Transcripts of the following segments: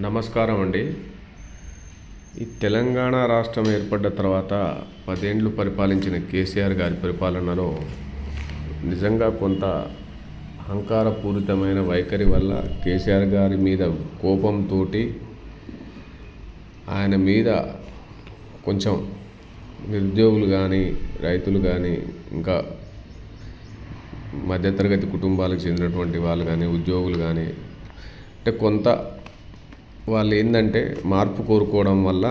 నమస్కారం అండి. ఈ తెలంగాణ రాష్ట్రం ఏర్పడ్డ తర్వాత 10 ఏళ్ళు పరిపాలించిన కేసీఆర్ గారి పరిపాలనలో నిజంగా కొంత అహంకారపూరితమైన వైఖరి వల్ల కేసీఆర్ గారి మీద కోపంతో ఆయన మీద కొంచెం నిరుద్యోగులు కానీ రైతులు కానీ ఇంకా మధ్యతరగతి కుటుంబాలకు చెందినటువంటి వాళ్ళు కానీ ఉద్యోగులు కానీ అంటే కొంత వాళ్ళు ఏంటంటే మార్పు కోరుకోవడం వల్ల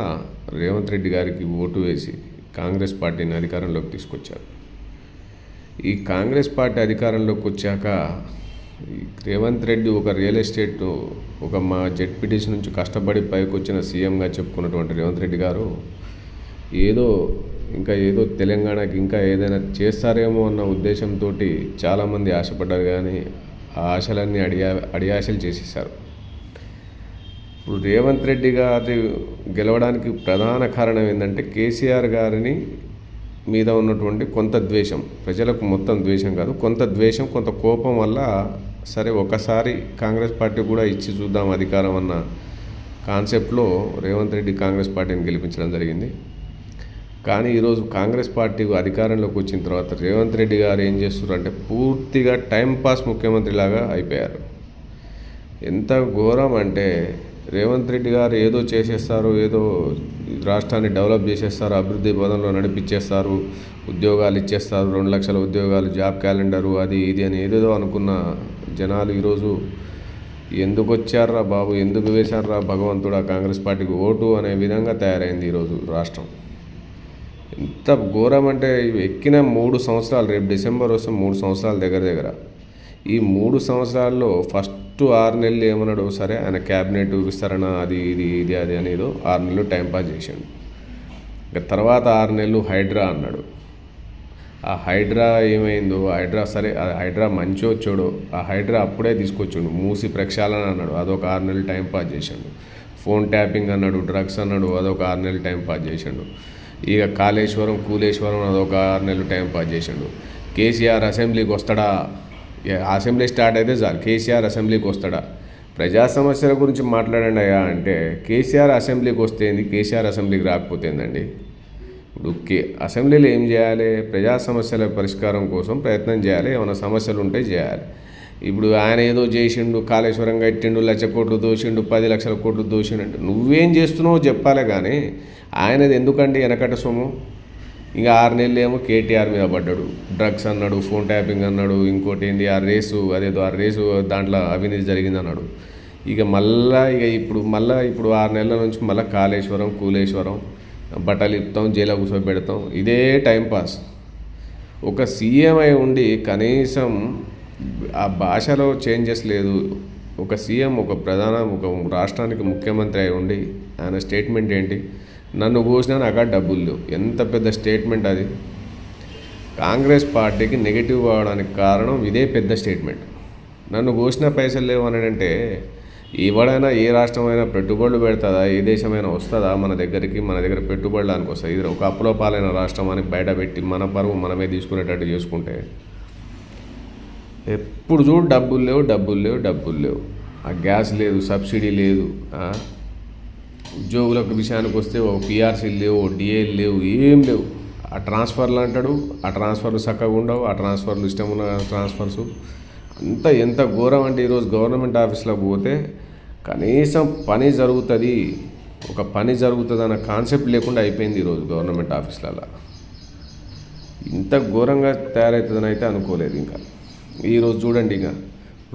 రేవంత్ రెడ్డి గారికి ఓటు వేసి కాంగ్రెస్ పార్టీని అధికారంలోకి తీసుకొచ్చారు. ఈ కాంగ్రెస్ పార్టీ అధికారంలోకి వచ్చాక రేవంత్ రెడ్డి ఒక రియల్ ఎస్టేట్ మా జెడ్పీటీసీ నుంచి కష్టపడి పైకి వచ్చిన సీఎంగా చెప్పుకున్నటువంటి రేవంత్ రెడ్డి గారు ఏదో తెలంగాణకి ఇంకా ఏదైనా చేస్తారేమో అన్న ఉద్దేశంతో చాలామంది ఆశపడ్డారు, కానీ ఆ ఆశలన్నీ అడియాశలు చేసేసారు. ఇప్పుడు రేవంత్ రెడ్డి గారి గెలవడానికి ప్రధాన కారణం ఏంటంటే కేసీఆర్ గారిని మీద ఉన్నటువంటి కొంత ద్వేషం, ప్రజలకు మొత్తం ద్వేషం కాదు, కొంత ద్వేషం, కొంత కోపం వల్ల సరే ఒకసారి కాంగ్రెస్ పార్టీ కూడా ఇచ్చి చూద్దాం అధికారం అన్న కాన్సెప్ట్లో రేవంత్ రెడ్డి కాంగ్రెస్ పార్టీని గెలిపించడం జరిగింది. కానీ ఈరోజు కాంగ్రెస్ పార్టీ అధికారంలోకి వచ్చిన తర్వాత రేవంత్ రెడ్డి గారు ఏం చేస్తున్నారంటే పూర్తిగా టైంపాస్ ముఖ్యమంత్రిలాగా అయిపోయారు. ఎంత ఘోరం అంటే రేవంత్ రెడ్డి గారు ఏదో చేసేస్తారు, ఏదో రాష్ట్రాన్ని డెవలప్ చేసేస్తారు, అభివృద్ధి పదంలో నడిపించేస్తారు, ఉద్యోగాలు ఇచ్చేస్తారు, 2 లక్షల ఉద్యోగాలు, జాబ్ క్యాలెండరు, అది ఇది అని ఏదేదో అనుకున్న జనాలు ఈరోజు ఎందుకు వచ్చారా బాబు, ఎందుకు వేశారా భగవంతుడా కాంగ్రెస్ పార్టీకి ఓటు అనే విధంగా తయారైంది ఈరోజు రాష్ట్రం. ఎంత ఘోరం అంటే ఎక్కిన 3 సంవత్సరాలు, రేపు డిసెంబర్ వస్తే 3 సంవత్సరాలు దగ్గర. ఈ 3 సంవత్సరాల్లో ఫస్ట్ 6 నెలలు ఏమన్నాడు, సరే ఆయన క్యాబినెట్ విస్తరణ అది అనేదో 6 నెలలు టైంపాస్ చేశాడు. ఇక తర్వాత 6 నెలలు హైడ్రా అన్నాడు. ఆ హైడ్రా ఏమైందో, సరే హైడ్రా మంచి వచ్చాడు, ఆ హైడ్రా అప్పుడే తీసుకొచ్చాడు. మూసి ప్రక్షాళన అన్నాడు, అదొక 6 నెలలు టైంపాస్ చేశాడు. ఫోన్ ట్యాపింగ్ అన్నాడు, డ్రగ్స్ అన్నాడు, అదొక 6 నెలలు టైంపాస్ చేశాడు. ఇక కూలేశ్వరం అదొక 6 నెలలు టైంపాస్ చేశాడు. కేసీఆర్ అసెంబ్లీకి వస్తాడా, అసెంబ్లీ స్టార్ట్ అయితే చాలు కేసీఆర్ అసెంబ్లీకి వస్తాడా, ప్రజా సమస్యల గురించి మాట్లాడండి అయ్యా అంటే కేసీఆర్ అసెంబ్లీకి వస్తే ఏంది, కేసీఆర్ అసెంబ్లీకి రాకపోతే ఏందండి. ఇప్పుడు అసెంబ్లీలో ఏం చేయాలి, ప్రజా సమస్యల పరిష్కారం కోసం ప్రయత్నం చేయాలి, ఏమైనా సమస్యలు ఉంటే చేయాలి. ఇప్పుడు ఆయన ఏదో చేసిండు, కాళేశ్వరం కట్టిండు, 1 లక్ష కోట్లు దోషిండు, 10 లక్షల కోట్లు దోషిండు, నువ్వేం చేస్తున్నావో చెప్పాలి. కానీ ఆయనది ఎందుకండి వెనకట సొమ్ము. ఇంకా 6 నెలలు ఏమో కేటీఆర్ మీద పడ్డాడు, డ్రగ్స్ అన్నాడు, ఫోన్ ట్యాపింగ్ అన్నాడు, ఇంకోటి ఏంది ఆ రేసు దాంట్లో అవినీతి జరిగింది అన్నాడు. ఇప్పుడు 6 నెలల నుంచి మళ్ళీ కూలేశ్వరం బట్టలు ఇస్తాం, జైలు కూర్చోబెడతాం, ఇదే టైంపాస్. ఒక సీఎం అయి ఉండి కనీసం ఆ భాషలో చేంజెస్ లేదు. ఒక సీఎం ఒక రాష్ట్రానికి ముఖ్యమంత్రి అయి ఉండి ఆయన స్టేట్మెంట్ ఏంటి, నన్ను కోసినా నాకు డబ్బులు లేవు. ఎంత పెద్ద స్టేట్మెంట్ అది. కాంగ్రెస్ పార్టీకి నెగిటివ్ అవ్వడానికి కారణం ఇదే పెద్ద స్టేట్మెంట్. నన్ను కోసిన పైసలు లేవు అని అంటే ఎవడైనా ఏ రాష్ట్రమైనా పెట్టుబడులు పెడుతుందా, ఏ దేశమైనా వస్తుందా మన దగ్గర పెట్టుబడులకు వస్తుంది. ఇది ఒక అప్పులో పాలైన రాష్ట్రం అని బయట పెట్టి మన పరువు మనమే తీసుకునేటట్టు చేసుకుంటే ఎప్పుడు చూడు డబ్బులు లేవు. ఆ గ్యాస్ లేదు, సబ్సిడీ లేదు, ఉద్యోగులకు విషయానికి వస్తే ఓ పిఆర్సీలు లేవు, డిఏలు లేవు, ఏం లేవు. ఆ ట్రాన్స్ఫర్లు అంటాడు, ఆ ట్రాన్స్ఫర్లు చక్కగా ఉండవు, ఆ ట్రాన్స్ఫర్లు ఇష్టం ఉన్న ట్రాన్స్ఫర్స్ ఎంత ఘోరం అంటే ఈరోజు గవర్నమెంట్ ఆఫీస్లోకి పోతే కనీసం పని జరుగుతుంది అన్న కాన్సెప్ట్ లేకుండా అయిపోయింది ఈరోజు గవర్నమెంట్ ఆఫీసులలో. ఇంత ఘోరంగా తయారవుతుందని అయితే అనుకోలేదు. ఇంకా ఈరోజు చూడండి, ఇక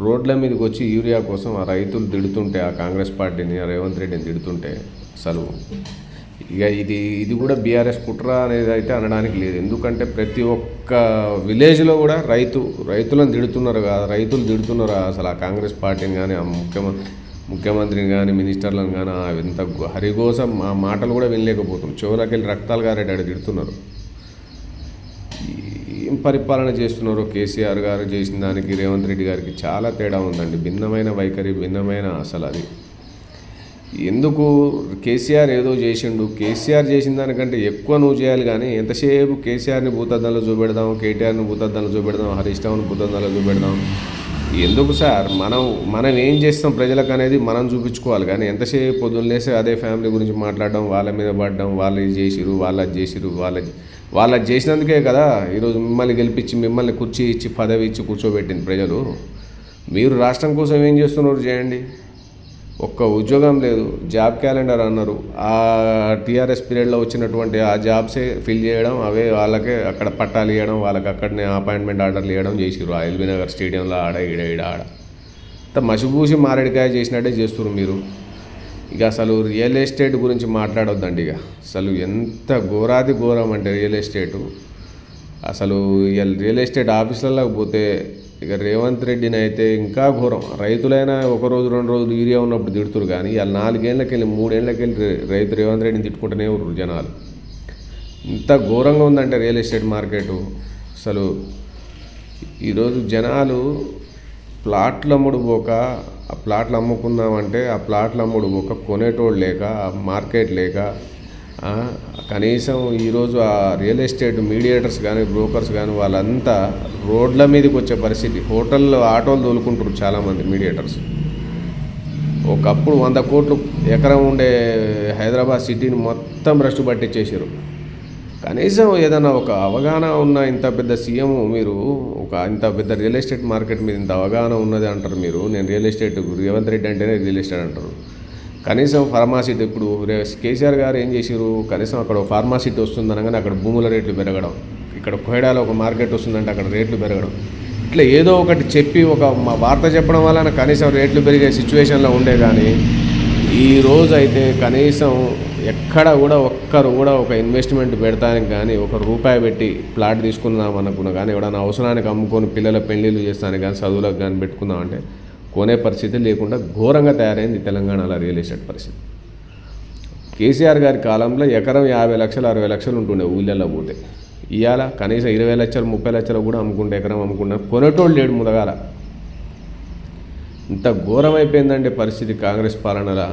రోడ్ల మీదకి వచ్చి యూరియా కోసం ఆ రైతులు తిడుతుంటే, ఆ కాంగ్రెస్ పార్టీని, ఆ రేవంత్ రెడ్డిని తిడుతుంటే అసలు ఇక ఇది కూడా బీఆర్ఎస్ కుట్ర అనేది అయితే అనడానికి లేదు. ఎందుకంటే ప్రతి ఒక్క విలేజ్లో కూడా రైతులను తిడుతున్నారు కదా, రైతులు తిడుతున్నారు అసలు ఆ కాంగ్రెస్ పార్టీని కానీ, ఆ ముఖ్యమంత్రిని కానీ, మినిస్టర్లను కానీ ఎంత హరిగోసం ఆ మాటలు కూడా వినలేకపోతున్నాం. చెవులకి వెళ్ళి రక్తాలు గారేటాడు తిడుతున్నారు. ఏం పరిపాలన చేస్తున్నారో కేసీఆర్ గారు చేసిన దానికి రేవంత్ రెడ్డి గారికి చాలా తేడా ఉందండి. భిన్నమైన వైఖరి, భిన్నమైన అసలు అది ఎందుకు. కేసీఆర్ ఏదో చేసిండు, కేసీఆర్ చేసిన దానికంటే ఎక్కువ నువ్వు చేయాలి. కానీ ఎంతసేపు కేసీఆర్ని భూతద్దంలో చూపెడదాం, కేటీఆర్ని భూతద్దంలో చూపెడదాం, హరీష్ రావుని భూతద్దంలో చూపెడదాం, ఎందుకు సార్ మనం ఏం చేస్తాం ప్రజలకు అనేది మనం చూపించుకోవాలి, కానీ ఎంతసేపు పొద్దున్న లేస్తే అదే ఫ్యామిలీ గురించి మాట్లాడడం, వాళ్ళ మీద పడడం, వాళ్ళు ఇది చేసిరు, వాళ్ళు అది చేసిరు, వాళ్ళది చేసినందుకే కదా ఈరోజు మిమ్మల్ని గెలిపించి మిమ్మల్ని కుర్చీ ఇచ్చి పదవి ఇచ్చి కూర్చోబెట్టింది ప్రజలు. మీరు రాష్ట్రం కోసం ఏం చేస్తున్నారు చేయండి. ఒక్క ఉద్యోగం లేదు, జాబ్ క్యాలెండర్ అన్నారు. ఆ టీఆర్ఎస్ పీరియడ్లో వచ్చినటువంటి ఆ జాబ్సే ఫిల్ చేయడం, అవే వాళ్ళకే అక్కడ పట్టాలు ఇవ్వడం, వాళ్ళకి అక్కడనే అపాయింట్మెంట్ ఆర్డర్లు ఇవ్వడం చేసిరు. ఆ ఎల్బీ నగర్ స్టేడియంలో ఆడ ఆడ అంత మసిపూసి మారేడికాయ చేసినట్టే చేస్తున్నారు మీరు. ఇక అసలు రియల్ ఎస్టేట్ గురించి మాట్లాడొద్దండి. ఇక అసలు ఎంత ఘోరాది ఘోరం అంటే రియల్ ఎస్టేటు. అసలు రియల్ ఎస్టేట్ ఆఫీసులలోకి పోతే ఇక రేవంత్ రెడ్డిని అయితే ఇంకా ఘోరం. రైతులైనా ఒకరోజు 2 రోజులు యూరియా ఉన్నప్పుడు తిడుతురు, కానీ ఇవాళ 4 ఏళ్ళకెళ్ళి 3 ఏళ్ళకెళ్ళి రైతు రేవంత్ రెడ్డిని తిట్టుకుంటూనే ఉన్నారు జనాలు. ఇంత ఘోరంగా ఉందంటే రియల్ ఎస్టేట్ మార్కెటు. అసలు ఈరోజు జనాలు ప్లాట్లు అమ్ముడు పోక, ఆ ప్లాట్లు అమ్ముకుందామంటే ఆ ప్లాట్లు అమ్ముడు పోక, కొనేటోళ్ళు లేక, మార్కెట్ లేక, కనీసం ఈరోజు ఆ రియల్ ఎస్టేట్ మీడియేటర్స్ కానీ బ్రోకర్స్ కానీ వాళ్ళంతా రోడ్ల మీదకి వచ్చే పరిస్థితి. హోటల్లో ఆటోలు తోలుకుంటారు చాలామంది మీడియేటర్స్. ఒకప్పుడు 100 కోట్లు ఎకరం ఉండే హైదరాబాద్ సిటీని మొత్తం భ్రష్టు పట్టించేసారు. కనీసం ఏదైనా ఒక అవగాహన ఉన్న ఇంత పెద్ద సీఎం మీరు, ఇంత పెద్ద రియల్ ఎస్టేట్ మార్కెట్ మీద ఇంత అవగాహన ఉన్నది అంటారు మీరు. నేను రియల్ ఎస్టేట్ రేవంత్ రెడ్డి అంటేనే రియల్ ఎస్టేట్ అంటారు. కనీసం ఫార్మాసిటీ ఇప్పుడు కేసీఆర్ గారు ఏం చేసారు, కనీసం అక్కడ ఫార్మాసిటీ వస్తుందనగానే అక్కడ భూముల రేట్లు పెరగడం, ఇక్కడ కోయడాలో ఒక మార్కెట్ వస్తుందంటే అక్కడ రేట్లు పెరగడం, ఇట్లా ఏదో ఒకటి చెప్పి ఒక వార్త చెప్పడం వలన కనీసం రేట్లు పెరిగే సిచ్యువేషన్లో ఉండే. కానీ ఈరోజు అయితే కనీసం ఎక్కడ కూడా ఒక్కరు కూడా ఒక ఇన్వెస్ట్మెంట్ పెడతానికి కానీ, ₹1 పెట్టి ప్లాట్ తీసుకుందాం అనుకున్నా కానీ, ఎవడన్నా అవసరానికి అమ్ముకొని పిల్లల పెళ్ళిళ్ళు చేస్తానికి కానీ, చదువులకు కానీ పెట్టుకుందామంటే కొనే పరిస్థితి లేకుండా ఘోరంగా తయారైంది తెలంగాణలో రియల్ ఎస్టేట్ పరిస్థితి. కేసీఆర్ గారి కాలంలో ఎకరం 50 లక్షలు 60 లక్షలు ఉంటుండే ఊళ్ళల్లో పోతే. ఇవాళ కనీసం 20 లక్షలు 30 లక్షలు కూడా అమ్ముకుంటే ఎకరం అమ్ముకుంటే కొనేటోళ్ళు లేడు ముదగాల. ఇంత ఘోరం అయిపోయిందంటే పరిస్థితి కాంగ్రెస్ పాలనలో.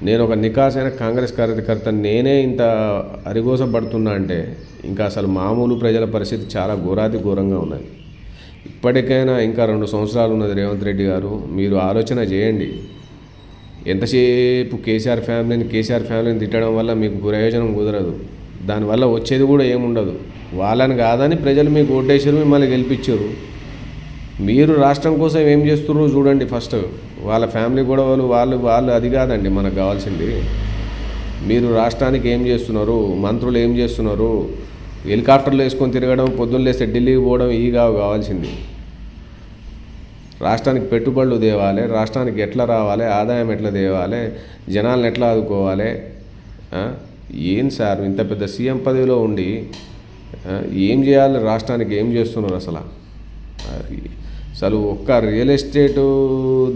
నేను ఒక నికాసైన కాంగ్రెస్ కార్యకర్త, నేనే ఇంత అరిగోసపడుతున్నా అంటే ఇంకా అసలు మామూలు ప్రజల పరిస్థితి చాలా ఘోరాతి ఘోరంగా ఉన్నది. ఇప్పటికైనా ఇంకా 2 సంవత్సరాలు ఉన్నది రేవంత్ రెడ్డి గారు, మీరు ఆలోచన చేయండి. ఎంతసేపు కేసీఆర్ ఫ్యామిలీని తిట్టడం వల్ల మీకు ప్రయోజనం కుదరదు, దానివల్ల వచ్చేది కూడా ఏముండదు. వాళ్ళని కాదని ప్రజలు మీకు ఓటేసారు, మిమ్మల్ని గెలిపించారు. మీరు రాష్ట్రం కోసం ఏం చేస్తున్నారో చూడండి ఫస్ట్. వాళ్ళ ఫ్యామిలీ గొడవలు వాళ్ళు అది కాదండి మనకు కావాల్సింది. మీరు రాష్ట్రానికి ఏం చేస్తున్నారు, మంత్రులు ఏం చేస్తున్నారు, హెలికాప్టర్లు వేసుకొని తిరగడం, పొద్దున్న లేస్తే ఢిల్లీకి పోవడం, ఇవి కావాల్సింది. రాష్ట్రానికి పెట్టుబడులు తేవాలి, రాష్ట్రానికి ఎట్లా రావాలి, ఆదాయం ఎట్లా తేవాలి, జనాలను ఎట్లా ఆదుకోవాలి. ఏం సార్ ఇంత పెద్ద సీఎం పదవిలో ఉండి ఏం చేయాలి, రాష్ట్రానికి ఏం చేస్తున్నారు అసలు ఒక్క రియల్ ఎస్టేటు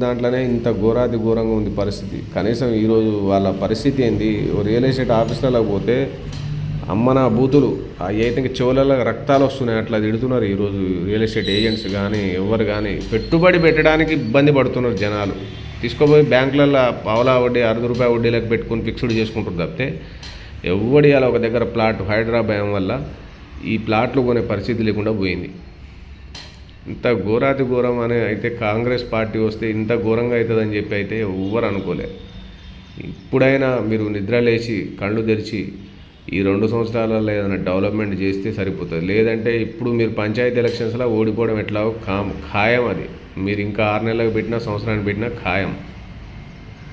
దాంట్లోనే ఇంత ఘోరాది ఘోరంగా ఉంది పరిస్థితి. కనీసం ఈరోజు వాళ్ళ పరిస్థితి ఏంది, రియల్ ఎస్టేట్ ఆఫీసులలో పోతే అమ్మన బూతులు, అయితే చెవులలో రక్తాలు వస్తున్నాయి, అట్లా తిడుతున్నారు ఈరోజు రియల్ ఎస్టేట్ ఏజెంట్స్ కానీ ఎవరు కానీ. పెట్టుబడి పెట్టడానికి ఇబ్బంది పడుతున్నారు జనాలు. తీసుకుపోయి బ్యాంకులలో పావలా వడ్డీ ₹60 వడ్డీలకు పెట్టుకొని ఫిక్స్డ్ చేసుకుంటారు తప్పితే ఎవడి అలా ఒక దగ్గర ప్లాట్ హైదరాబాద్ వల్ల ఈ ప్లాట్లు కొనే పరిస్థితి లేకుండా పోయింది. ఇంత ఘోరాతి ఘోరం అని అయితే కాంగ్రెస్ పార్టీ వస్తే ఇంత ఘోరంగా అవుతుందని చెప్పి అయితే ఎవ్వరు అనుకోలే. ఇప్పుడైనా మీరు నిద్రలేచి కళ్ళు తెరిచి ఈ 2 సంవత్సరాలలో ఏదైనా డెవలప్మెంట్ చేస్తే సరిపోతుంది. లేదంటే ఇప్పుడు మీరు పంచాయతీ ఎలక్షన్స్లో ఓడిపోవడం ఎట్లాగో ఖాయం. అది మీరు ఇంకా 6 నెలలకు పెట్టినా సంవత్సరానికి పెట్టినా ఖాయం.